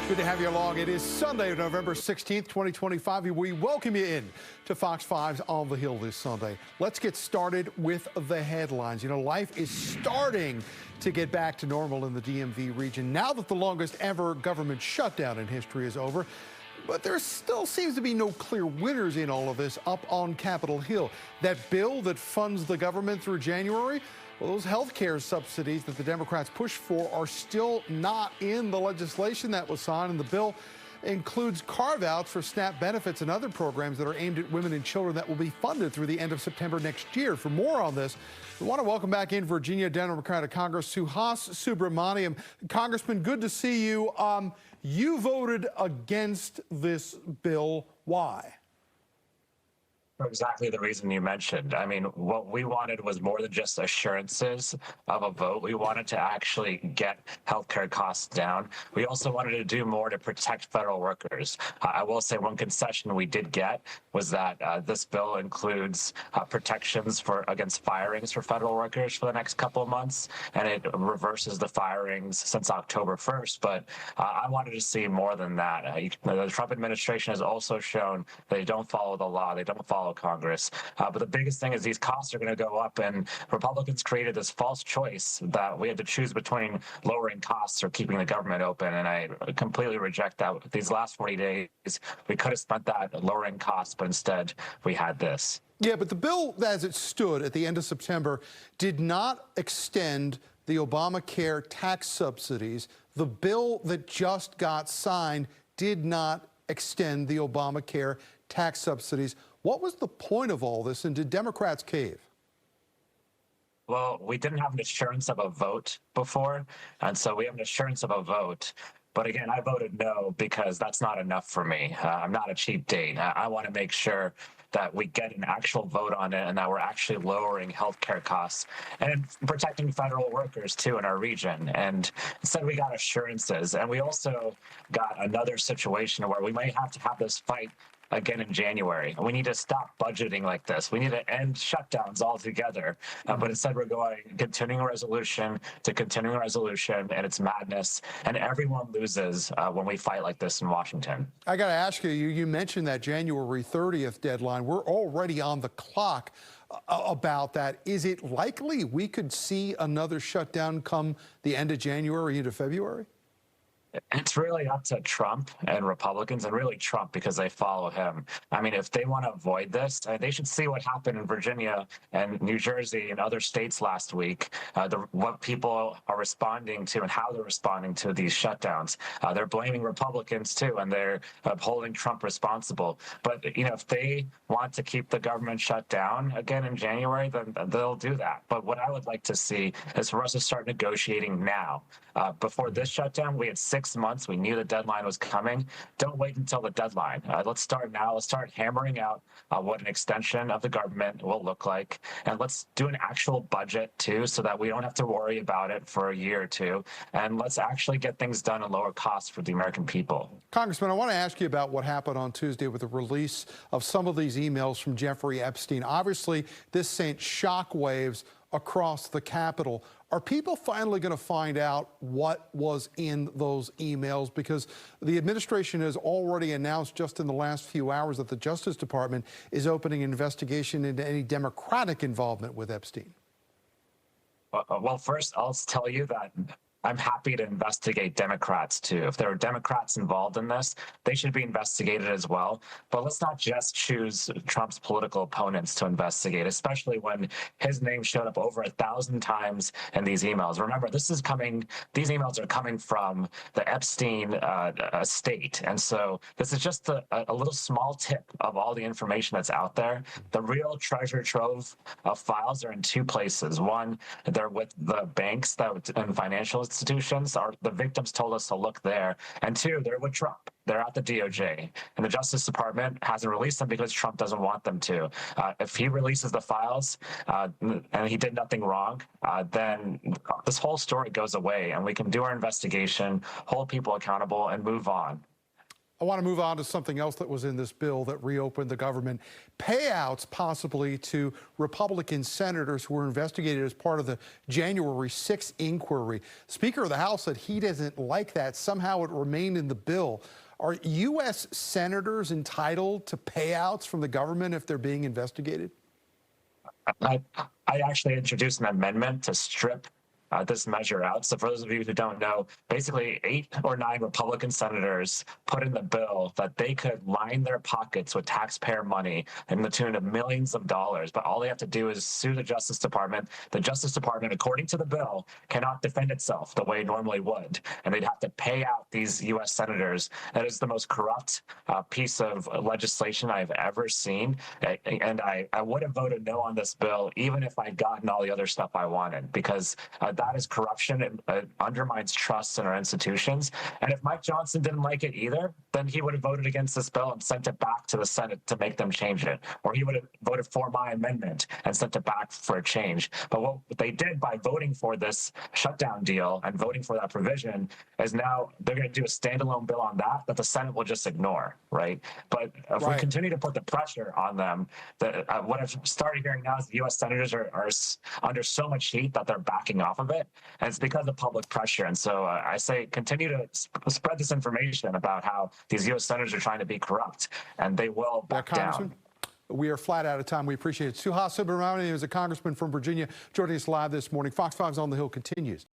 Good to have you along. It is Sunday, November 16th, 2025. We welcome you in to Fox 5's On the Hill this Sunday. Let's get started with the headlines. You know, life is starting to get back to normal in the DMV region now that the longest ever government shutdown in history is over. But there still seems to be no clear winners in all of this up on Capitol Hill. That bill that funds the government through January, well, those health care subsidies that the Democrats pushed for are still not in the legislation that was signed, and the bill includes carve-outs for SNAP benefits and other programs that are aimed at women and children that will be funded through the end of September next year. For more on this, we want to welcome back in Virginia Democratic Congress Suham Subramanyam. Congressman, good to see you. You voted against this bill. Why? For exactly the reason you mentioned. I mean, what we wanted was more than just assurances of a vote. We wanted to actually get healthcare costs down. We also wanted to do more to protect federal workers. I will say one concession we did get was that this bill includes protections against firings for federal workers for the next couple of months, and it reverses the firings since October 1st. But I wanted to see more than that. The Trump administration has also shown they don't follow the law. They don't follow Congress. But the biggest thing is these costs are going to go up, and Republicans created this false choice that we had to choose between lowering costs or keeping the government open, and I completely reject that. These last 40 days, we could have spent that lowering costs, but instead we had this. Yeah, but the bill as it stood at the end of September did not extend the Obamacare tax subsidies. The bill that just got signed did not extend the Obamacare tax subsidies. What was the point of all this, and did Democrats cave? Well, we didn't have an assurance of a vote before, and so we have an assurance of a vote. But again, I voted no because that's not enough for me. I'm not a cheap date. I want to make sure that we get an actual vote on it and that we're actually lowering healthcare costs and protecting federal workers, too, in our region. And instead, we got assurances. And we also got another situation where we might have to have this fight again in January. We need to stop budgeting like this. We need to end shutdowns altogether. But instead, we're going continuing resolution to continuing resolution, and it's madness. And everyone loses when we fight like this in Washington. I got to ask you, you mentioned that January 30th deadline. We're already on the clock about that. Is it likely we could see another shutdown come the end of January into February? It's really up to Trump and Republicans, and really Trump because they follow him. I mean, if they want to avoid this, they should see what happened in Virginia and New Jersey and other states last week, what people are responding to and how they're responding to these shutdowns. They're blaming Republicans, too, and they're holding Trump responsible. But, you know, if they want to keep the government shut down again in January, then they'll do that. But what I would like to see is for us to start negotiating now. Before this shutdown, we had 6 months. We knew the deadline was coming. Don't wait until the deadline. Let's start now. Let's start hammering out what an extension of the government will look like. And let's do an actual budget, too, so that we don't have to worry about it for a year or two. And let's actually get things done at lower costs for the American people. Congressman, I want to ask you about what happened on Tuesday with the release of some of these emails from Jeffrey Epstein. Obviously, this sent shockwaves across the Capitol. Are people finally going to find out what was in those emails? Because the administration has already announced just in the last few hours that the Justice Department is opening an investigation into any Democratic involvement with Epstein. Well, first, I'll tell you that I'm happy to investigate Democrats, too. If there are Democrats involved in this, they should be investigated as well. But let's not just choose Trump's political opponents to investigate, especially when his name showed up over 1,000 times in these emails. Remember, these emails are coming from the Epstein estate. And so this is just a little small tip of all the information that's out there. The real treasure trove of files are in two places. One, they're with the banks and financial institutions. The victims told us to look there. And two, they're with Trump. They're at the DOJ. And the Justice Department hasn't released them because Trump doesn't want them to. If he releases the files and he did nothing wrong, then this whole story goes away and we can do our investigation, hold people accountable, and move on. I want to move on to something else that was in this bill that reopened the government. Payouts possibly to Republican senators who were investigated as part of the January 6th inquiry. Speaker of the House said he doesn't like that. Somehow it remained in the bill. Are U.S. senators entitled to payouts from the government if they're being investigated? I actually introduced an amendment to strip this measure out. So for those of you who don't know, basically 8 or 9 Republican senators put in the bill that they could line their pockets with taxpayer money in the tune of millions of dollars. But all they have to do is sue the Justice Department. The Justice Department, according to the bill, cannot defend itself the way it normally would. And they'd have to pay out these U.S. senators. That is the most corrupt piece of legislation I've ever seen. And I would have voted no on this bill, even if I'd gotten all the other stuff I wanted, because that is corruption. It undermines trust in our institutions. And if Mike Johnson didn't like it either, then he would have voted against this bill and sent it back to the Senate to make them change it. Or he would have voted for my amendment and sent it back for a change. But what they did by voting for this shutdown deal and voting for that provision is now they're going to do a standalone bill on that the Senate will just ignore, right? But if we continue to put the pressure on them, what I've started hearing now is the U.S. senators are under so much heat that they're backing off of it. And it's because of public pressure. And so I say continue to spread this information about how these U.S. senators are trying to be corrupt, and they will back down. We are flat out of time. We appreciate it. Suham Subramanyam is a congressman from Virginia joining us live this morning. Fox 5's On the Hill continues.